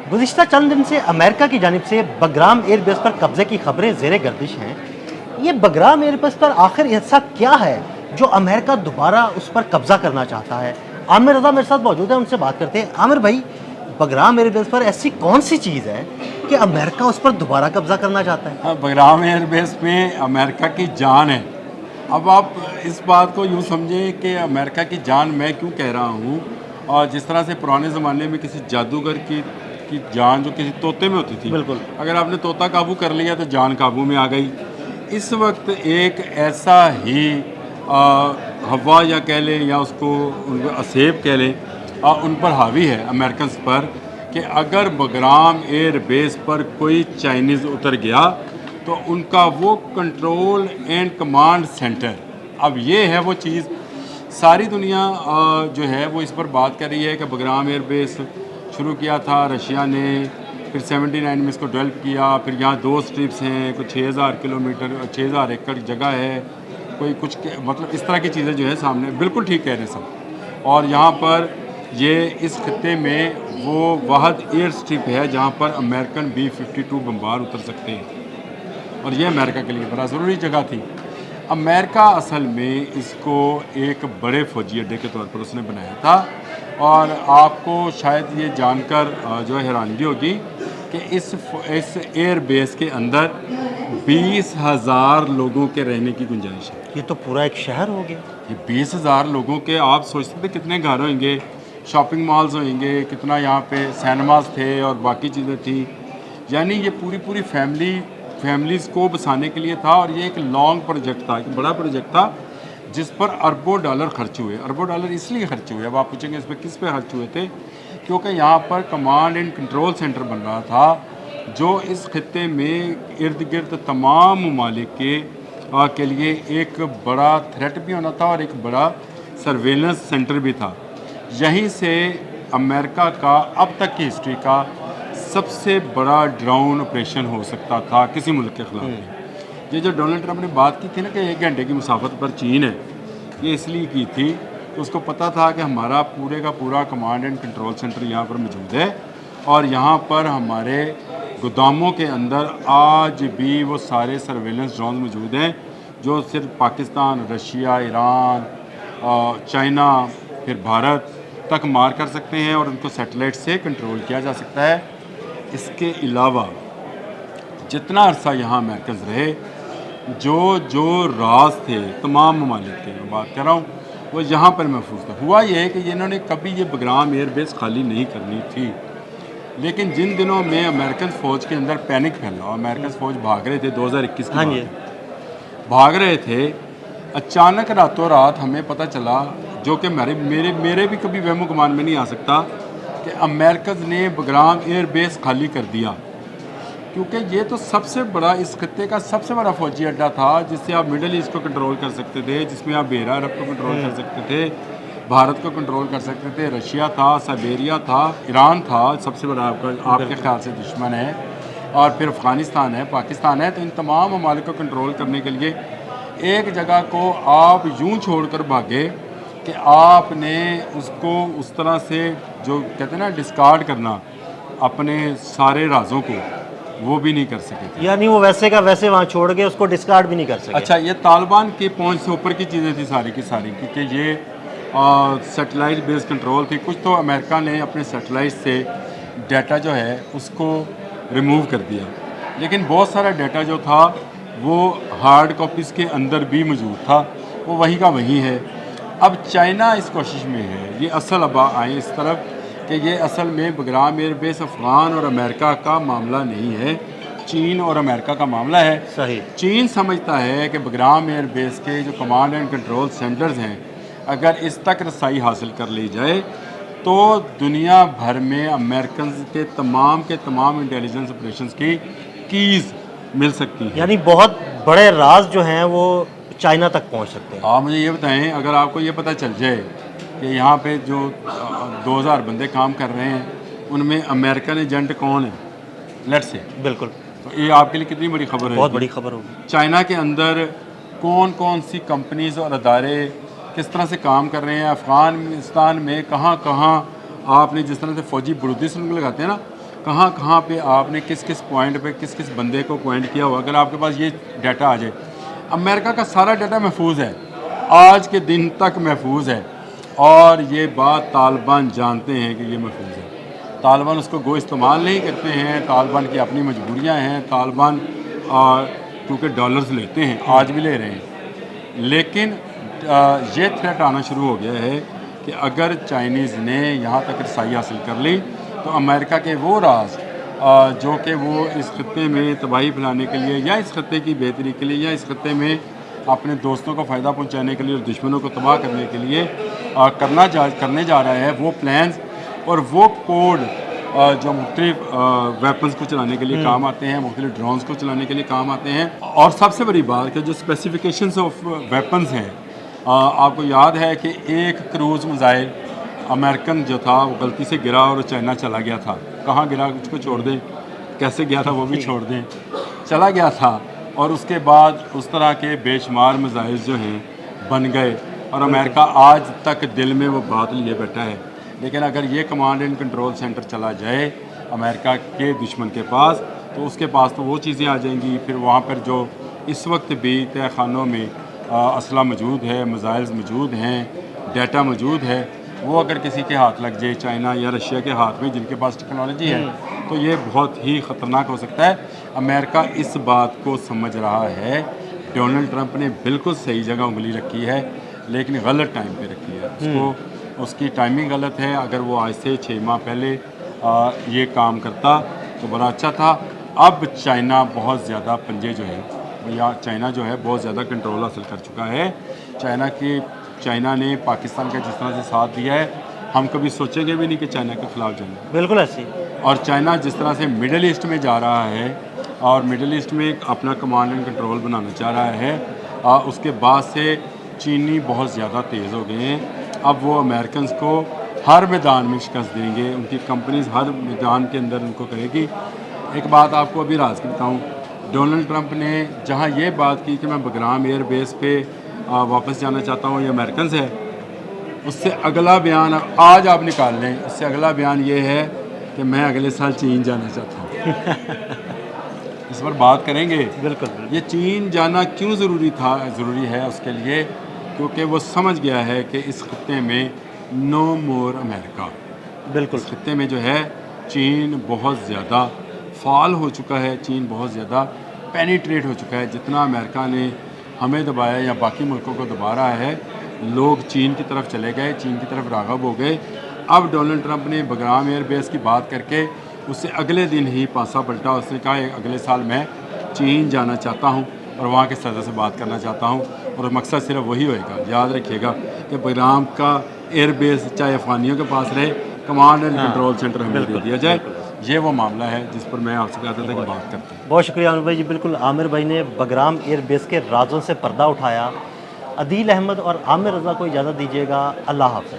गुज़िश्ता चंद दिन से अमेरिका की जानिब से बगराम एयरबेस पर कब्ज़े की खबरें ज़ेरे गर्दिश हैं। ये बगराम एयरबेस पर आखिर ऐसा क्या है जो अमेरिका दोबारा उस पर कब्ज़ा करना चाहता है? आमिर रज़ा मेरे साथ मौजूद है, उनसे बात करते हैं। आमिर भाई, बगराम एयरबेस पर ऐसी कौन सी चीज़ है कि अमेरिका उस पर दोबारा कब्ज़ा करना चाहता है? हाँ, बगराम एयरबेस में अमेरिका की जान है। अब आप इस बात को यूँ समझें कि अमेरिका की जान मैं क्यों कह रहा हूँ, और जिस तरह से पुराने ज़माने में किसी जादूगर की जान जो किसी तोते में होती थी, बिल्कुल। अगर आपने तोता काबू कर लिया तो जान काबू में आ गई। इस वक्त एक ऐसा ही हवा या कह लें या उसको उनको असेब कह लें, उन पर हावी है अमेरिकन पर कि अगर बगराम एयर बेस पर कोई चाइनीज़ उतर गया तो उनका वो कंट्रोल एंड कमांड सेंटर, अब ये है वो चीज़। सारी दुनिया जो है वो इस पर बात कर रही है कि बगराम एयर बेस शुरू किया था रशिया ने, फिर 79 में इसको डेवलप किया, फिर यहाँ 2 स्ट्रिप्स हैं, कुछ 6000 किलोमीटर 6000 एकड़ जगह है, कोई कुछ मतलब इस तरह की चीज़ें जो है सामने बिल्कुल ठीक कह रहे हैं सब। और यहाँ पर ये इस खत्ते में वो वाहद एयर स्ट्रिप है जहाँ पर अमेरिकन B-52 बम्बार उतर सकते हैं, और ये अमेरिका के लिए बड़ा ज़रूरी जगह थी। अमेरिका असल में इसको एक बड़े फौजी अड्डे के तौर पर उसने बनाया था, और आपको शायद ये जानकर जो हैरानगी होगी कि इस एयर बेस के अंदर 20,000 लोगों के रहने की गुंजाइश है। ये तो पूरा एक शहर हो गया। ये 20,000 लोगों के, आप सोचते थे कितने घर होंगे, शॉपिंग मॉल्स होंगे, कितना यहाँ पे सिनेमास थे और बाकी चीज़ें थी। यानी ये पूरी फैमिलीज़ को बसाने के लिए था, और ये एक लॉन्ग प्रोजेक्ट था, एक बड़ा प्रोजेक्ट था जिस पर अरबों डॉलर खर्च हुए। अरबों डॉलर इसलिए खर्च हुए, अब आप पूछेंगे इस पर किस पे खर्च हुए थे, क्योंकि यहाँ पर कमांड एंड कंट्रोल सेंटर बन रहा था जो इस खत्ते में इर्द गिर्द तमाम ममालिक के लिए एक बड़ा थ्रेट भी होना था और एक बड़ा सर्वेलेंस सेंटर भी था। यहीं से अमेरिका का अब तक की हिस्ट्री का सबसे बड़ा ड्रोन ऑपरेशन हो सकता था किसी मुल्क के खिलाफ। ये जो डोनाल्ड ट्रंप ने बात की थी ना कि 1 घंटे की मुसाफत पर चीन है, ये इसलिए की थी कि उसको पता था कि हमारा पूरे का पूरा कमांड एंड कंट्रोल सेंटर यहाँ पर मौजूद है, और यहाँ पर हमारे गोदामों के अंदर आज भी वो सारे सर्वेलेंस ड्रोन मौजूद हैं जो सिर्फ पाकिस्तान, रशिया, ईरान, चाइना, फिर भारत तक मार कर सकते हैं, और उनको सैटेलाइट से कंट्रोल किया जा सकता है। इसके अलावा जितना अरसा यहाँ अमेरिकन रहे, जो राज थे तमाम ममालिक के, मैं बात कर रहा हूँ, वो यहाँ पर महफूज था। हुआ ये है कि इन्होंने कभी ये बगराम एयरबेस खाली नहीं करनी थी, लेकिन जिन दिनों में अमेरिकन फ़ौज के अंदर पैनिक फैला, अमेरिकन फ़ौज भाग रहे थे 2021 की बात, भाग रहे थे, अचानक रातों रात हमें पता चला, जो कि मेरे भी कभी वहमो गुमान में नहीं आ सकता, कि अमेरिकन ने बगराम एयरबेस खाली कर दिया, क्योंकि ये तो सबसे बड़ा, इस खत्ते का सबसे बड़ा फौजी अड्डा था जिससे आप मिडल ईस्ट को कंट्रोल कर सकते थे, जिसमें आप बेरा अरब को कंट्रोल कर सकते थे, भारत को कंट्रोल कर सकते थे, रशिया था, साइबेरिया था, ईरान था, सबसे बड़ा आपके ख्याल से दुश्मन है, और फिर अफ़गानिस्तान है, पाकिस्तान है। तो इन तमाम ममालिक को कंट्रोल करने के लिए एक जगह को आप यूँ छोड़कर भागे कि आपने उसको उस तरह से, जो कहते हैं ना, डिस्कार्ड करना अपने सारे राजों को, वो भी नहीं कर सके थे। यानी वो वैसे का वैसे वहाँ छोड़ के उसको डिस्कार्ड भी नहीं कर सके। अच्छा, ये तालिबान की पहुंच से ऊपर की चीज़ें थी सारी की सारी, क्योंकि ये सैटेलाइट बेस्ड कंट्रोल थी। कुछ तो अमेरिका ने अपने सैटेलाइट से डाटा जो है उसको रिमूव कर दिया, लेकिन बहुत सारा डाटा जो था वो हार्ड कॉपीज़ के अंदर भी मौजूद था, वो वहीं का वहीं है। अब चाइना इस कोशिश में है, ये असल अब आए इस तरफ कि ये असल में बगराम एयरबेस अफ़गान और अमेरिका का मामला नहीं है, चीन और अमेरिका का मामला है। सही। चीन समझता है कि बगराम एयरबेस के जो कमांड एंड कंट्रोल सेंटर्स हैं, अगर इस तक रसाई हासिल कर ली जाए तो दुनिया भर में अमेरिकन के तमाम इंटेलिजेंस ऑपरेशंस की कीज़ मिल सकती हैं। यानी बहुत बड़े राज जो हैं वो चाइना तक पहुंच सकते हैं। आप मुझे ये बताएं, अगर आपको ये पता चल जाए कि यहाँ पे जो 2000 बंदे काम कर रहे हैं उनमें अमेरिकन एजेंट कौन है, लेट से, बिल्कुल, तो ये आपके लिए कितनी बड़ी खबर है। बहुत बड़ी खबर होगी। चाइना के अंदर कौन कौन सी कंपनीज और अदारे किस तरह से काम कर रहे हैं, अफ़गानिस्तान में कहाँ कहाँ आपने जिस तरह से फ़ौजी बुरुदी सुन लगाते हैं ना, कहाँ कहाँ पे आपने किस किस पॉइंट पे किस किस बंदे को पॉइंट किया हुआ। अगर आपके पास ये डाटा आ जाए, अमेरिका का सारा डाटा महफूज है, आज के दिन तक महफूज है, और ये बात तालिबान जानते हैं कि ये महफूज है। तालिबान उसको गो इस्तेमाल नहीं करते हैं, तालिबान की अपनी मजबूरियाँ हैं, तालिबान क्योंकि डॉलर्स लेते हैं, आज भी ले रहे हैं, लेकिन ये थ्रेट आना शुरू हो गया है कि अगर चाइनीज़ ने यहाँ तक रसाई हासिल कर ली तो अमेरिका के वो राज जो कि वो इस खत्ते में तबाही फैलाने के लिए या इस खत्ते की बेहतरी के लिए या इस खत्ते में अपने दोस्तों को फ़ायदा पहुंचाने के लिए और दुश्मनों को तबाह करने के लिए करने जा रहा है, वो प्लान्स और वो कोड जो मुख्तलिफ वेपन्स को चलाने के लिए काम आते हैं, मुख्तलिफ ड्रोन्स को चलाने के लिए काम आते हैं। और सबसे बड़ी बात कि जो स्पेसिफिकेशंस ऑफ वेपन्स हैं, आपको याद है कि एक क्रूज़ मिसाइल अमेरिकन जो था वो गलती से गिरा और चाइना चला गया था। कहाँ गिरा उसको छोड़ दें, कैसे गया था वो भी छोड़ दें, चला गया था। और उसके बाद उस तरह के बेशुमार मिसाइल जो हैं बन गए, और अमेरिका आज तक दिल में वो बात लिए बैठा है। लेकिन अगर ये कमांड एंड कंट्रोल सेंटर चला जाए अमेरिका के दुश्मन के पास, तो उसके पास तो वो चीज़ें आ जाएंगी। फिर वहाँ पर जो इस वक्त भी तय खानों में असला मौजूद है, मिसाइल्स मौजूद हैं, डाटा मौजूद है, वो अगर किसी के हाथ लग जाए, चाइना या रशिया के हाथ में जिनके पास टेक्नोलॉजी है, तो ये बहुत ही ख़तरनाक हो सकता है। अमेरिका इस बात को समझ रहा है। डोनाल्ड ट्रंप ने बिल्कुल सही जगह उंगली रखी है, लेकिन गलत टाइम पे रखी है। उसकी टाइमिंग गलत है। अगर वो आज से 6 माह पहले ये काम करता तो बड़ा अच्छा था। अब चाइना बहुत ज़्यादा पंजे जो है, या चाइना जो है बहुत ज़्यादा कंट्रोल हासिल कर चुका है। चाइना ने पाकिस्तान का जिस तरह से साथ दिया है, हम कभी सोचेंगे भी नहीं कि चाइना के ख़िलाफ़ जाना। बिल्कुल ऐसी। और चाइना जिस तरह से मिडल ईस्ट में जा रहा है और मिडल ईस्ट में एक अपना कमांड एंड कंट्रोल बनाना चाह रहा है, उसके बाद से चीनी बहुत ज़्यादा तेज़ हो गए हैं। अब वो अमेरिकन को हर मैदान में शिकस्त देंगे, उनकी कंपनीज हर मैदान के अंदर उनको करेगी। एक बात आपको अभी राज की बताऊँ, डोनाल्ड ट्रंप ने जहाँ ये बात की कि मैं बगराम एयर बेस पे वापस जाना चाहता हूँ, ये अमेरिकन है, उससे अगला बयान आज आप निकाल लें, उससे अगला बयान ये है कि मैं अगले साल चीन जाना चाहता हूँ। इस पर बात करेंगे। बिल्कुल। ये चीन जाना क्यों ज़रूरी है उसके लिए, क्योंकि वो समझ गया है कि इस खत्ते में नो मोर अमेरिका। बिल्कुल। इस खत्ते में जो है चीन बहुत ज़्यादा फाल हो चुका है, चीन बहुत ज़्यादा पेनिट्रेट हो चुका है। जितना अमेरिका ने हमें दबाया या बाकी मुल्कों को दबा रहा है, लोग चीन की तरफ चले गए, चीन की तरफ राग़ब हो गए। अब डोनाल्ड ट्रंप ने बगराम एयर बेस की बात करके उससे अगले दिन ही पासा पलटा। उसने कहा अगले साल मैं चीन जाना चाहता हूँ और वहाँ के सदर से बात करना चाहता हूँ, और मकसद सिर्फ वही होएगा। याद रखिएगा कि बगराम का एयर बेस चाहे अफगानियों के पास रहे, कमांड एंड कंट्रोल सेंटर हमें दे दिया जाए। ये वो मामला है जिस पर मैं आपसे कहता था कि बात करते हैं। बहुत शुक्रिया आमिर भाई जी। बिल्कुल, आमिर भाई ने बगराम एयर बेस के राजों से पर्दा उठाया। अदील अहमद और आमिर रज़ा को इजाज़त दीजिएगा। अल्लाह हाफ़िज़।